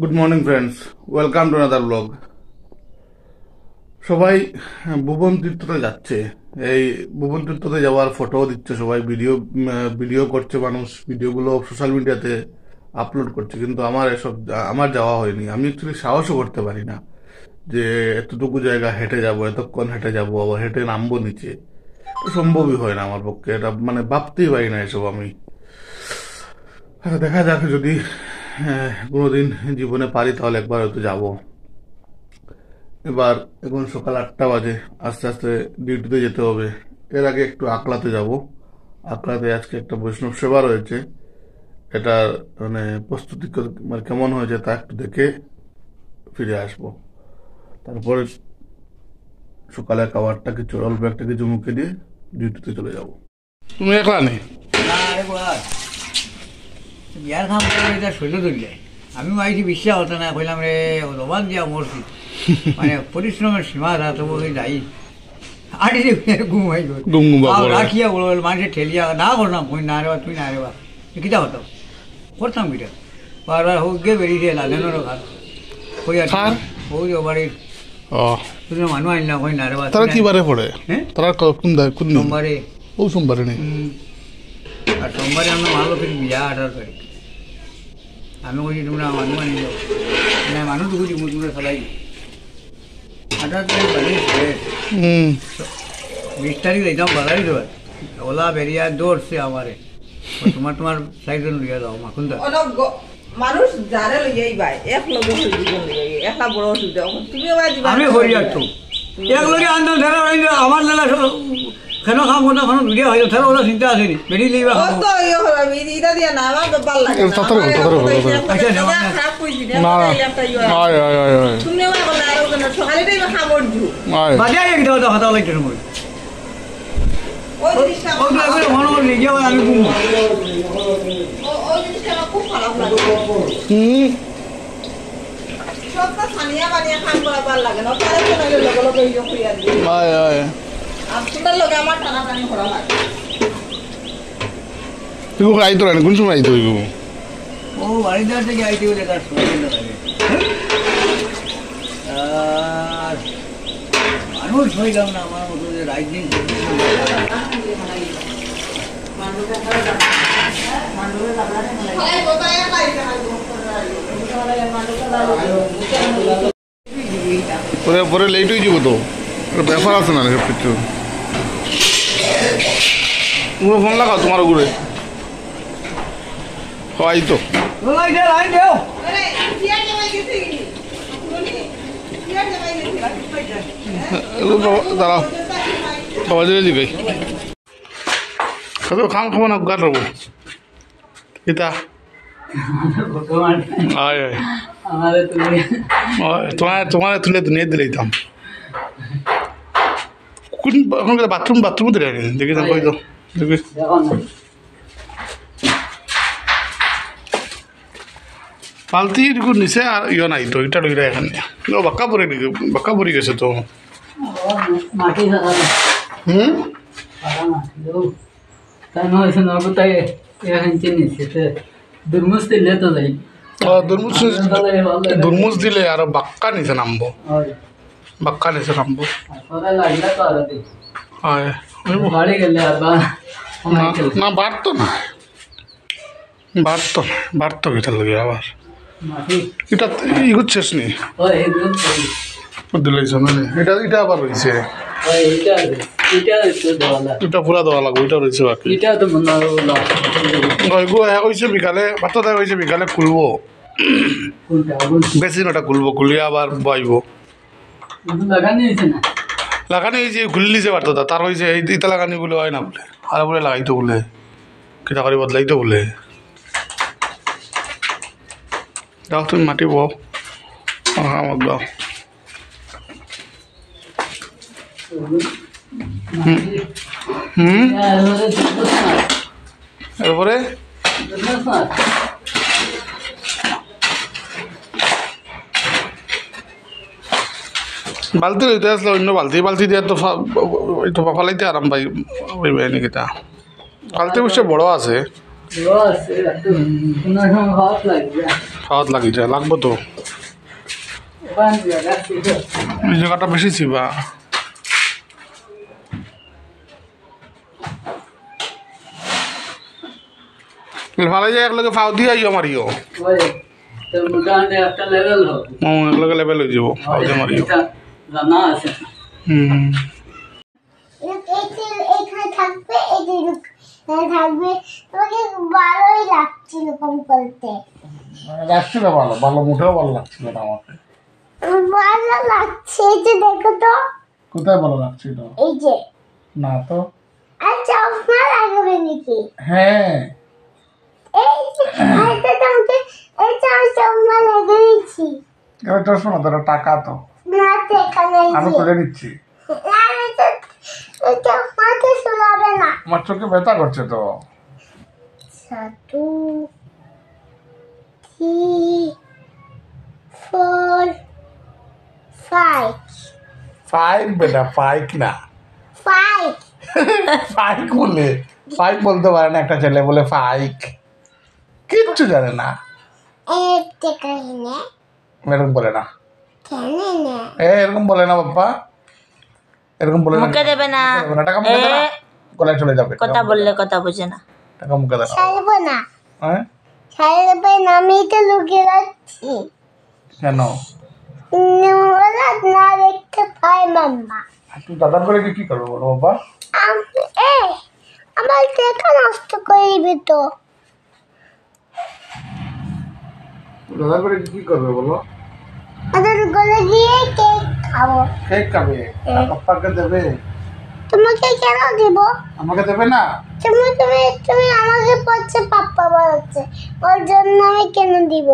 Good morning friends, welcome to another blog. সবাই ভুবন তীর্থতে যাচ্ছে। এই ভুবন তীর্থতে যাওয়ার ফটো দিচ্ছে, সবাই ভিডিও করছে, মানুষ ভিডিওগুলো সোশ্যাল মিডিয়াতে আপলোড করছে, কিন্তু আমার যাওয়া হয়নি। আমি অ্যাকচুয়ালি সাহসও করতে পারি না যে এতটুকু জায়গা হেঁটে যাব, এতক্ষণ হেঁটে যাব, আবার হেঁটে নামবো নিচে। সম্ভবই হয় না আমার পক্ষে, এটা মানে ভাবতেই পারি না এসব আমি। দেখা যাক, যদি কোনোদিন জীবনে পারি তাহলে একবার হয়তো যাব। এবার এখন সকাল 8টা বাজে, আস্তে আস্তে ডিউটিতে যেতে হবে। এর আগে একটু আকলাতে যাব। আকলাতে আজকে একটা বৈষ্ণব সেবা রয়েছে, এটা মানে প্রস্তুতি মানে কেমন হয়েছে তা একটু দেখে ফিরে আসব। তারপরে সকালে খাবারটা কিছু অল্প একটা কিছু মুখে দিয়ে ডিউটিতে চলে যাব। তুমি একলা নেই? বিয়ার কাম করে এটা শৈল ধরলে আমিও আইছি বিশ্বাস হতো না, কইলাম রে রবান দিয়া মরছি, মানে পরিশ্রমের সীমা তবু যাই আড়ি ঘুম হয়ে রাখিয়া বলো মানুষের ঠেলিয়া না করলাম, কই না রে তুই না রে বা কিতা হতো করতাম কিটা বারবার হোক গিয়ে বেরিয়েছে লাগানোর ঘর কই আর ওই বাড়ির মানুষ আনলাম, কই না রে বা তারা কি বারে পড়ে? তারা কোন সোমবারে? ও সোমবারে নেই। আর সোমবারে আমরা ভালো করে বিয়া 18 তারিখ। আমি বলছি তোমরা মানুষ আনি যাও না, মানুষ ঢুকুছি তোমরা সবাই 18 তারিখ বাড়ি 20 তারিখ একদম বাড়াই দেবার ওলা বেরিয়া দৌড়ছে আমারে, তোমার সাইকেল লিয়ে যাও মাখুন দা মানুষ যারে লইয়াই ভাই এক লগে একটা বড় অসুবিধা তুমি আমি হরি যাচ্ছ এক লগে আনতাম ধরা আমার লেলা কেন খাম ওটা কোনো ভিডিও হয়ে ধরা ওটা চিন্তা আসেনি বেরিয়ে লইবা তো ইয়ে হলো এটা দিয়া না আমার ভাল লাগে না খারাপ কইছি না তুমি আমার বলা আর কোন সকালে দেই খামর জু বাজে এক দাও দাও হাতা লাইতে মই ওই জিনিসটা ওই মনে হল গিয়ে আমি ঘুম ওই জিনিসটা খুব খারাপ লাগে সবটা সানিয়া বানিয়া খাম করা ভাল লাগে না, তারে তো লাগে লগে লগে ইয়ে কইয়া দি আপনার লগে আমার টানাটানি করা লাগে। তুই আইতো না কোন সময় আইতো? ও বাড়িদার থেকে আইতে বলে তার সময় লাগে আর মানুষ হইলাম না আমার মতো যে রাজনীতি পরে লেট হয়ে যাবো, তো ব্যাপার আছে না সব কিছু। তুমি ফোন লাগাও তোমার ঘুরে হয় তো দাঁড়াও, খাওয়া দিলে দিবে খাম খাবো না গান রবো কিতা তোমার তুলে নিয়ে দিলাম। কোন বাথরুম দিলে দেখি কই তো দেখি পালতি নিচে আর ইয়ে নাই তো, এটা লইরা এখানে বাক্কা পড়ে গেছে তো। দুর্মুজ দিলে আর বাক্কা নিচে নামবো, না বাড়তো এটা লাগে আবার এটা শেষ নেই এটা আবার রয়েছে, এটা পুরা দেওয়া লাগবে, এটা রয়েছে বাকি। হয়েছে বিকালে ভাত দেওয়া হয়েছে, বিকালে খুলবো বেশি ওটা খুলিয়ে আবার বাইব লাগানি হয়েছে, খুলি নিছে বার্তা তার হয়েছে এইটা লাগানি বলে হয় না বলে, আর বলে লাগাইতো বলে কিতা করে বদলাইতো বলে। দাও তুমি মাটি বও আমাক দাও। এরপরে বালতি লইতে আসলে অন্য বালতি দিয়ে তো ফালাইতে আরাম পাই নাকি তা। বালতি অবশ্য বড় আছে, খাওয়াত লাগি যায়, লাগবো তো। এই জায়গাটা বেশি চিবা। ভালো যায় একলগে ফাও দিয়ে আইও মারিও। একলগে লেভেল হয়ে যাব, ফাও দিয়ে মারিও। এখানে থাকবে, থাকবে, তোমাকে ভালোই লাগছিল কম করতে। লাগছিল ভালো, ভালো মোটেও ভালো লাগছিল না আমাকে। ভালো লাগছে, এই যে দেখো তো। কোথায় ভালো লাগছিল? এই যে। না তো। আর চশমা লাগাবে নাকি? হ্যাঁ। এই যে, এইটা তোমাকে, এইটা আমি চশমা লাগিয়েছি। এটা চশমা না, তোর টাকা তো। না তো এখানে। আমি খুলে দিচ্ছি। এটা মাথা শোনাবে না। আমার চোখে ব্যথা করছে তো। 2 3 4 5 ফাইক বেটা, ফাইক না। 5 ফাইক বলে, ফাইক বলতে পারে না একটা ছেলে, বলে ফাইক। কিচ্ছু জানে না। একটা কাহিনী এরকম বলে না। কেন না? এরকম বলে না বাপ্পা, এরকম বলে না। মুখে দেবে না, টাকা মুখে দেবে না, গলায় চলে যাবে। কথা বললে কথা বোঝে না। টাকা মুখে দেবে। ছাড়বো না, হ্যাঁ ছাড়বে না, আমি তো লুকিয়ে রাখছি। কেন? ওরা না দেখতে পায় মাম্মা। তুই দাদার করে কি করবো বলো বাবা? আমার টাকা নষ্ট করবি তো। দাদার করে কি করবে বলো? ওদের গলে গিয়ে কেক খাবো। কেক খাবে? পাপ্পাকে দেবে? তোমাকে কেন দিব? আমাকে দেবে না? তুমি তুমি তুমি আমাকে পড়ছে পাপ্পা বলছে, ওর জন্য আমি কেন দিব?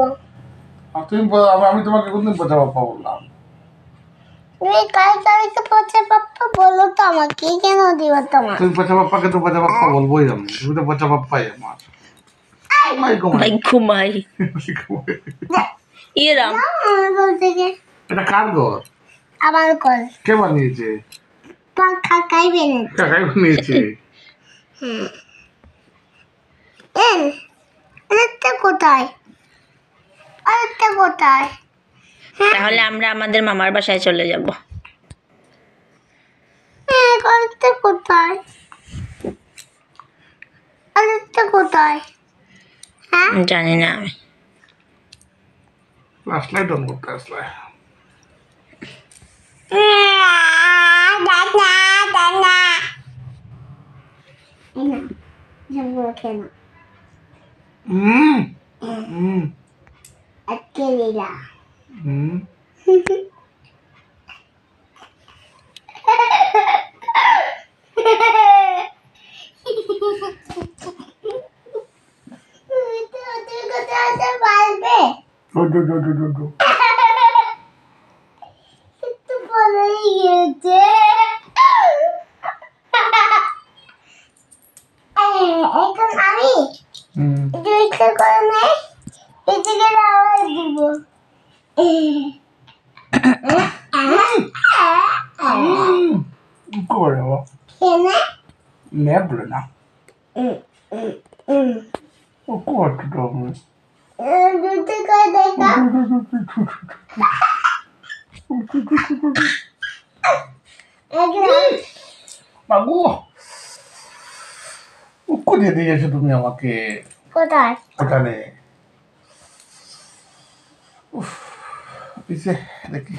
আর তুমি আমি তোমাকে কোনদিন পচা পাপ্পা বললাম? তুমি কালকে পড়ছে পাপ্পা বলো তো, আমাকে কেন দিব তোমার? তুমি পচা পাপ্পাকে তো পচা পাপ্পা বলবোই আমি, তুমি তো পচা পাপ্পাই আমার। ভাই ঘুমাই এরাম আমার ঘর থেকে। এটা কার ঘর? আমার ঘর। কে বানিয়েছে? কাকাই বেনেছে। কাকাই বানিয়েছে। আরেকটা কোথায়? আরেকটা কোথায়? তাহলে আমরা আমাদের মামার বাসায় চলে যাব। আরেকটা কোথায়? আরেকটা কোথায়? হ্যাঁ জানি না আমি। ফ্ল্যাশ লাইট অন করতে আসলে। এখন আমি দুইটা করে নেই, পেটে গেলে আওয়াজ দিব। করে নেবো। নেব বলে না। ও করতে হবে। দুটো করে দেখা। বাবু উক্কু দিয়ে দিয়েছো তুমি আমাকে। কোথায়? ওখানে পিছে দেখি।